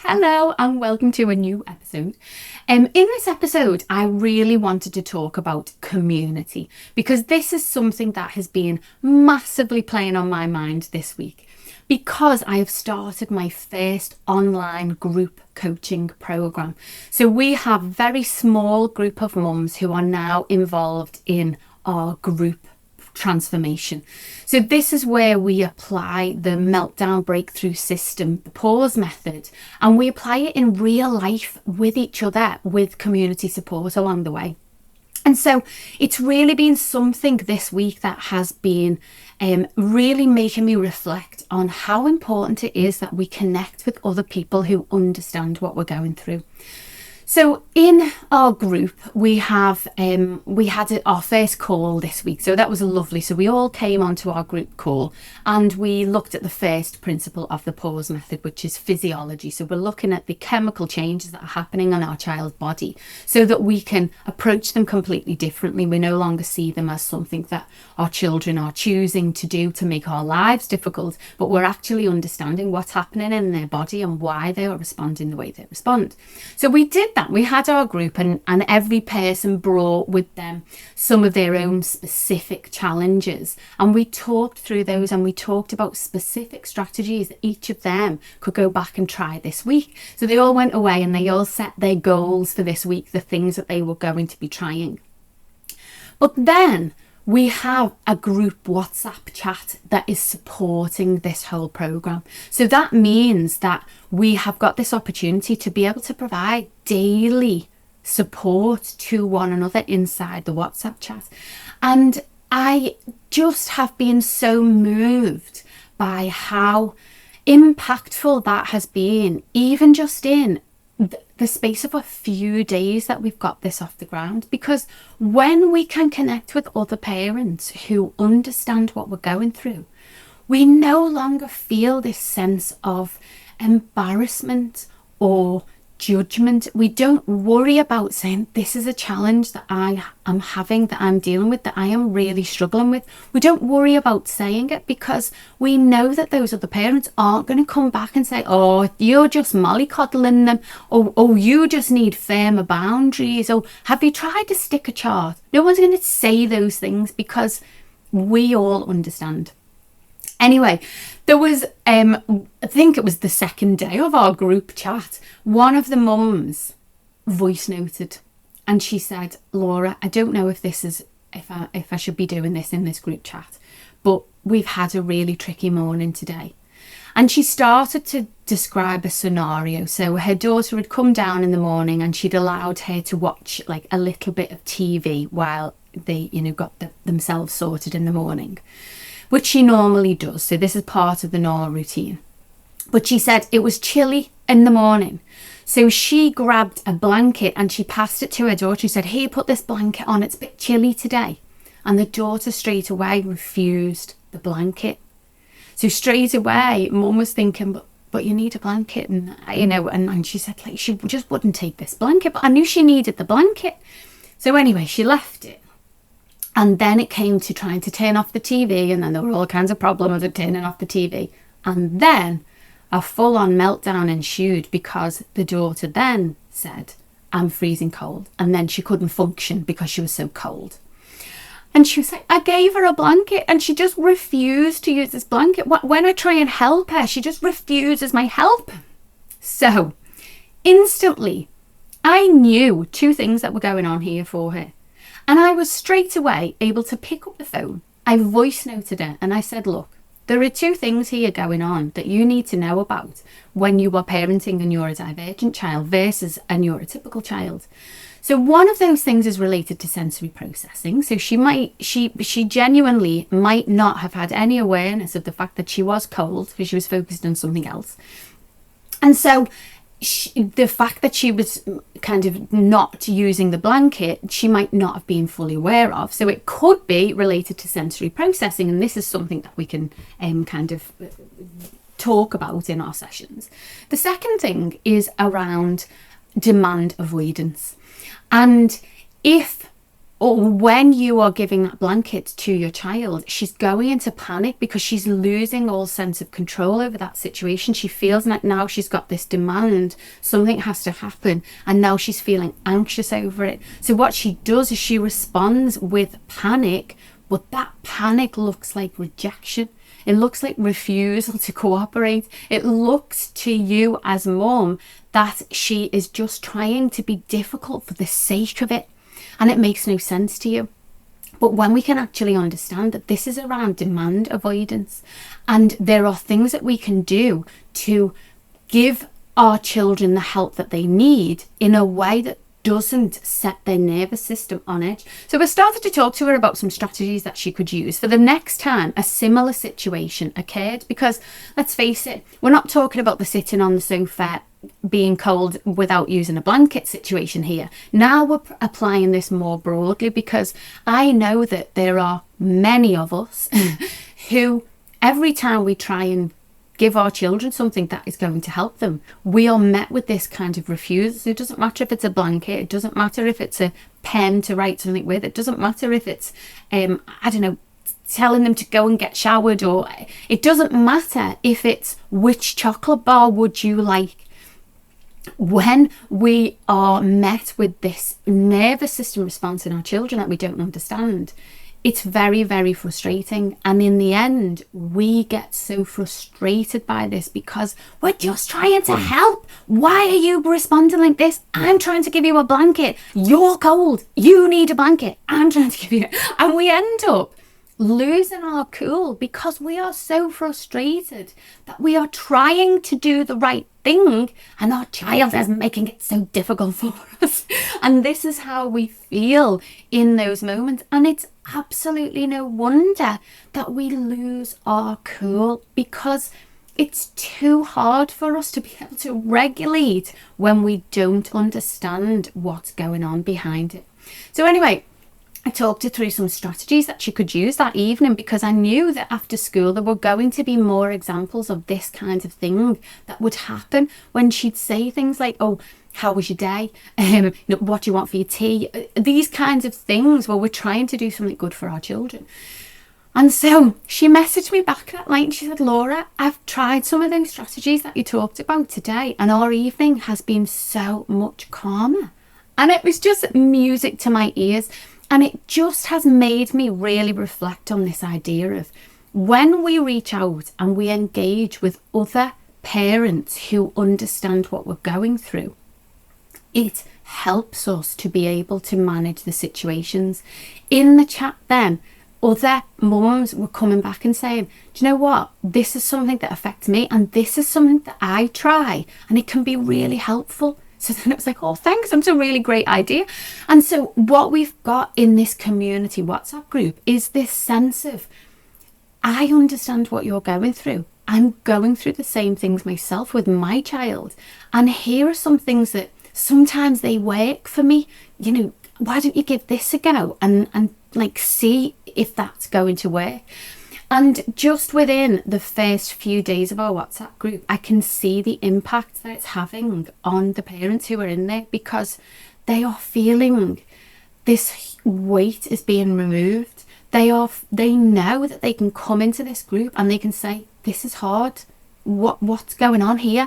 Hello and welcome to a new episode. In this episode, I really wanted to talk about community because this is something that has been massively playing on my mind this week because I have started my first online group coaching program. So we have a very small group of mums who are now involved in our group transformation. So this is where we apply the Meltdown Breakthrough System, the pause method, and we apply it in real life with each other with community support along the way. And so it's really been something this week that has been really making me reflect on how important it is that we connect with other people who understand what we're going through. So in our group, we had our first call this week. So that was lovely. So we all came onto our group call and we looked at the first principle of the pause method, which is physiology. So we're looking at the chemical changes that are happening on our child's body so that we can approach them completely differently. We no longer see them as something that our children are choosing to do to make our lives difficult, but we're actually understanding what's happening in their body and why they are responding the way they respond. So we did that. We had our group and every person brought with them some of their own specific challenges, and we talked through those and we talked about specific strategies that each of them could go back and try this week. So they all went away and they all set their goals for this week, the things that they were going to be trying. But then we have a group WhatsApp chat that is supporting this whole program. So that means that we have got this opportunity to be able to provide daily support to one another inside the WhatsApp chat. And I just have been so moved by how impactful that has been, even just in the space of a few days that we've got this off the ground. Because when we can connect with other parents who understand what we're going through, we no longer feel this sense of embarrassment or judgment. We don't worry about saying, this is a challenge that I am having, that I'm dealing with, that I am really struggling with. We don't worry about saying it because we know that those other parents aren't going to come back and say, oh, you're just mollycoddling them, or oh, you just need firmer boundaries, or have you tried to stick a chart? No one's going to say those things because we all understand. Anyway, there was, I think it was the second day of our group chat, one of the mums voice noted and she said, Laura, I don't know if this is, if I should be doing this in this group chat, but we've had a really tricky morning today. And she started to describe a scenario. So her daughter had come down in the morning and she'd allowed her to watch like a little bit of TV while they, got themselves sorted in the morning, which she normally does. So this is part of the normal routine. But she said it was chilly in the morning. So she grabbed a blanket and she passed it to her daughter. She said, here, put this blanket on. It's a bit chilly today. And the daughter straight away refused the blanket. So straight away, Mum was thinking, but you need a blanket. And, and she said, like, she just wouldn't take this blanket. But I knew she needed the blanket. So anyway, she left it. And then it came to trying to turn off the TV, and then there were all kinds of problems with turning off the TV. And then a full-on meltdown ensued because the daughter then said, I'm freezing cold. And then she couldn't function because she was so cold. And she was like, I gave her a blanket and she just refused to use this blanket. When I try and help her, she just refuses my help. So instantly, I knew two things that were going on here for her. And I was straight away able to pick up the phone. I voice noted her and I said, look, there are two things here going on that you need to know about when you are parenting a neurodivergent child versus a neurotypical child. So one of those things is related to sensory processing. So she genuinely might not have had any awareness of the fact that she was cold because she was focused on something else. And so the fact that she was kind of not using the blanket, she might not have been fully aware of. So it could be related to sensory processing. And this is something that we can kind of talk about in our sessions. The second thing is around demand avoidance. And if or when you are giving that blanket to your child, she's going into panic because she's losing all sense of control over that situation. She feels like now she's got this demand, something has to happen, and now she's feeling anxious over it. So what she does is she responds with panic, but that panic looks like rejection. It looks like refusal to cooperate. It looks to you as mum that she is just trying to be difficult for the sake of it. And it makes no sense to you. But when we can actually understand that this is around demand avoidance, and there are things that we can do to give our children the help that they need in a way that doesn't set their nervous system on edge. So we started to talk to her about some strategies that she could use for the next time a similar situation occurred, because let's face it, we're not talking about the sitting on the sofa being cold without using a blanket situation here. Now we're applying this more broadly, because I know that there are many of us who every time we try and give our children something that is going to help them, we are met with this kind of refusal. So it doesn't matter if it's a blanket, it doesn't matter if it's a pen to write something with, it doesn't matter if it's telling them to go and get showered, or it doesn't matter if it's which chocolate bar would you like. When we are met with this nervous system response in our children that we don't understand, it's very, very frustrating. And in the end, we get so frustrated by this because we're just trying to help. Why are you responding like this? I'm trying to give you a blanket. You're cold. You need a blanket. I'm trying to give you. And we end up losing our cool because we are so frustrated that we are trying to do the right thing and our child is making it so difficult for us. And this is how we feel in those moments. And it's absolutely no wonder that we lose our cool, because it's too hard for us to be able to regulate when we don't understand what's going on behind it. So anyway, I talked her through some strategies that she could use that evening, because I knew that after school there were going to be more examples of this kind of thing that would happen when she'd say things like, oh, how was your day? What do you want for your tea? These kinds of things where we're trying to do something good for our children. And so she messaged me back that night and she said, Laura, I've tried some of those strategies that you talked about today, and our evening has been so much calmer. And it was just music to my ears. And it just has made me really reflect on this idea of when we reach out and we engage with other parents who understand what we're going through, it helps us to be able to manage the situations. In the chat then, other mums were coming back and saying, do you know what? This is something that affects me, and this is something that I try, and it can be really helpful. So then it was like, oh, thanks, that's a really great idea. And so what we've got in this community WhatsApp group is this sense of, I understand what you're going through. I'm going through the same things myself with my child. And here are some things that sometimes they work for me. You know, why don't you give this a go and like see if that's going to work? And just within the first few days of our WhatsApp group, I can see the impact that it's having on the parents who are in there, because they are feeling this weight is being removed. They know that they can come into this group and they can say, this is hard. What's going on here?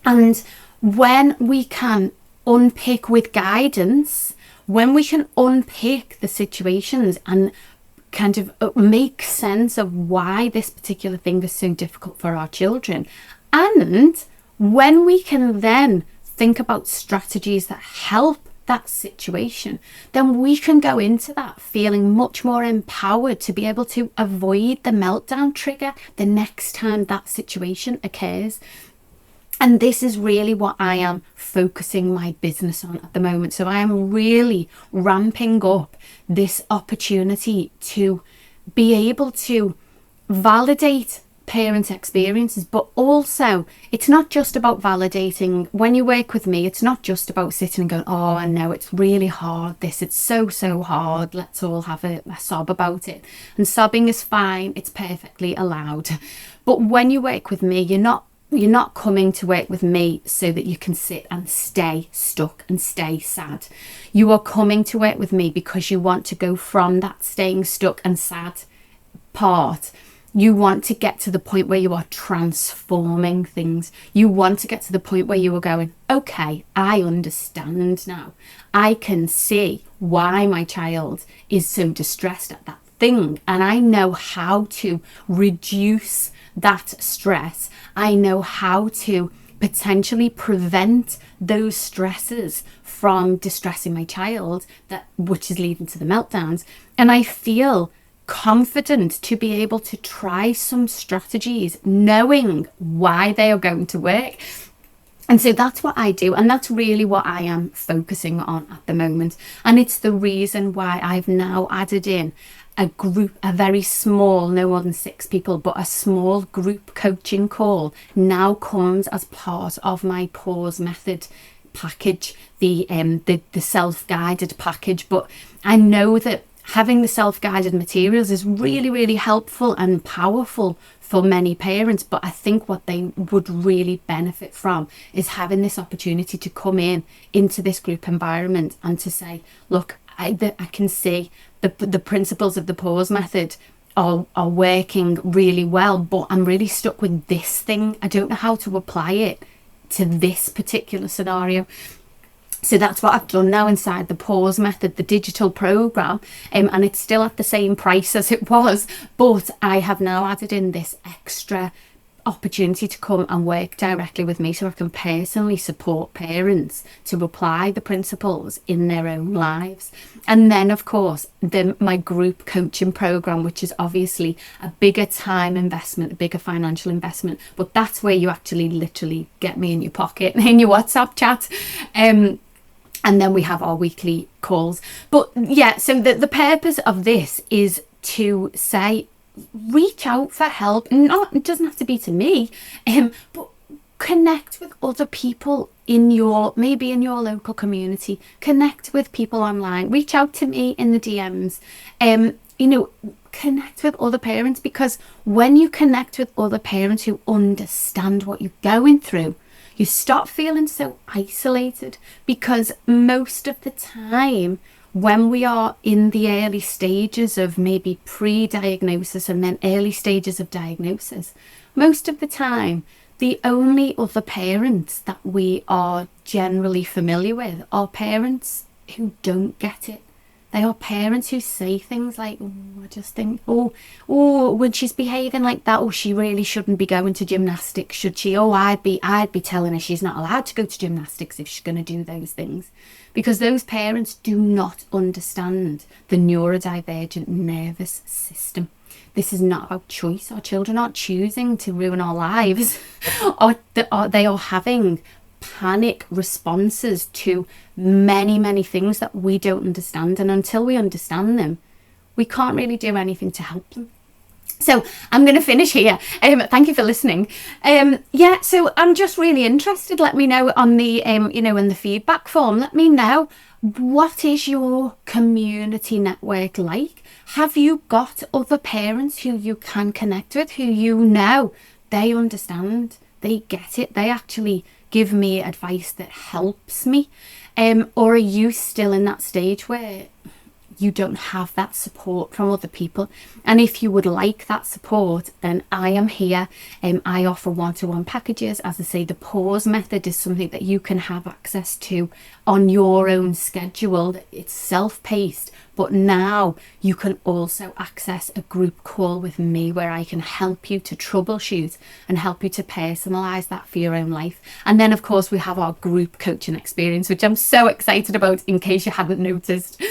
And when we can unpick with guidance, when we can unpick the situations and kind of make sense of why this particular thing is so difficult for our children, and when we can then think about strategies that help that situation, then we can go into that feeling much more empowered to be able to avoid the meltdown trigger the next time that situation occurs. And this is really what I am focusing my business on at the moment. So I am really ramping up this opportunity to be able to validate parent experiences, but also it's not just about validating. When you work with me, it's not just about sitting and going, oh, I know it's really hard, it's so hard, let's all have a sob about it. And sobbing is fine, it's perfectly allowed. But when you work with me, you're not you're not coming to work with me so that you can sit and stay stuck and stay sad. You are coming to work with me because you want to go from that staying stuck and sad part. You want to get to the point where you are transforming things. You want to get to the point where you are going, okay, I understand now. I can see why my child is so distressed at that thing. And I know how to reduce that stress. I know how to potentially prevent those stresses from distressing my child, which is leading to the meltdowns. And I feel confident to be able to try some strategies, knowing why they are going to work. And so that's what I do, and that's really what I am focusing on at the moment. And it's the reason why I've now added in a group, a very small, no more than 6 people, but a small group coaching call now comes as part of my pause method package, the self-guided package. But I know that having the self-guided materials is really, really helpful and powerful for many parents. But I think what they would really benefit from is having this opportunity to come into this group environment and to say, look, I can see the principles of the pause method are working really well, but I'm really stuck with this thing. I don't know how to apply it to this particular scenario. So that's what I've done now inside the pause method, the digital program, and it's still at the same price as it was, but I have now added in this extra opportunity to come and work directly with me so I can personally support parents to apply the principles in their own lives. And then of course my group coaching program, which is obviously a bigger time investment, a bigger financial investment, but that's where you actually literally get me in your pocket, in your WhatsApp chat. And then we have our weekly calls. But yeah, so the purpose of this is to say, reach out for help. It doesn't have to be to me, but connect with other people maybe in your local community. Connect with people online. Reach out to me in the DMs. Connect with other parents, because when you connect with other parents who understand what you're going through, you stop feeling so isolated. Because most of the time, when we are in the early stages of maybe pre-diagnosis and then early stages of diagnosis, most of the time, the only other parents that we are generally familiar with are parents who don't get it. They are parents who say things like, I just think, when she's behaving like that, she really shouldn't be going to gymnastics, should she? I'd be telling her she's not allowed to go to gymnastics if she's going to do those things. Because those parents do not understand the neurodivergent nervous system. This is not about choice. Our children aren't choosing to ruin our lives. They are having panic responses to many, many things that we don't understand. And until we understand them, we can't really do anything to help them. So I'm going to finish here. Thank you for listening. So I'm just really interested. Let me know on the, in the feedback form, let me know, what is your community network like? Have you got other parents who you can connect with, who they understand, they get it, they actually give me advice that helps me? Or are you still in that stage where you don't have that support from other people? And if you would like that support, then I am here. I offer one-to-one packages. As I say, the pause method is something that you can have access to on your own schedule. It's self-paced, but now you can also access a group call with me where I can help you to troubleshoot and help you to personalize that for your own life. And then of course we have our group coaching experience, which I'm so excited about, in case you hadn't noticed.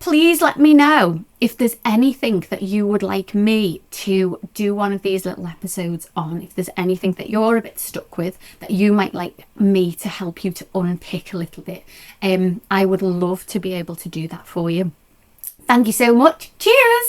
Please let me know if there's anything that you would like me to do one of these little episodes on. If there's anything that you're a bit stuck with that you might like me to help you to unpick a little bit, I would love to be able to do that for you. Thank you so much. Cheers.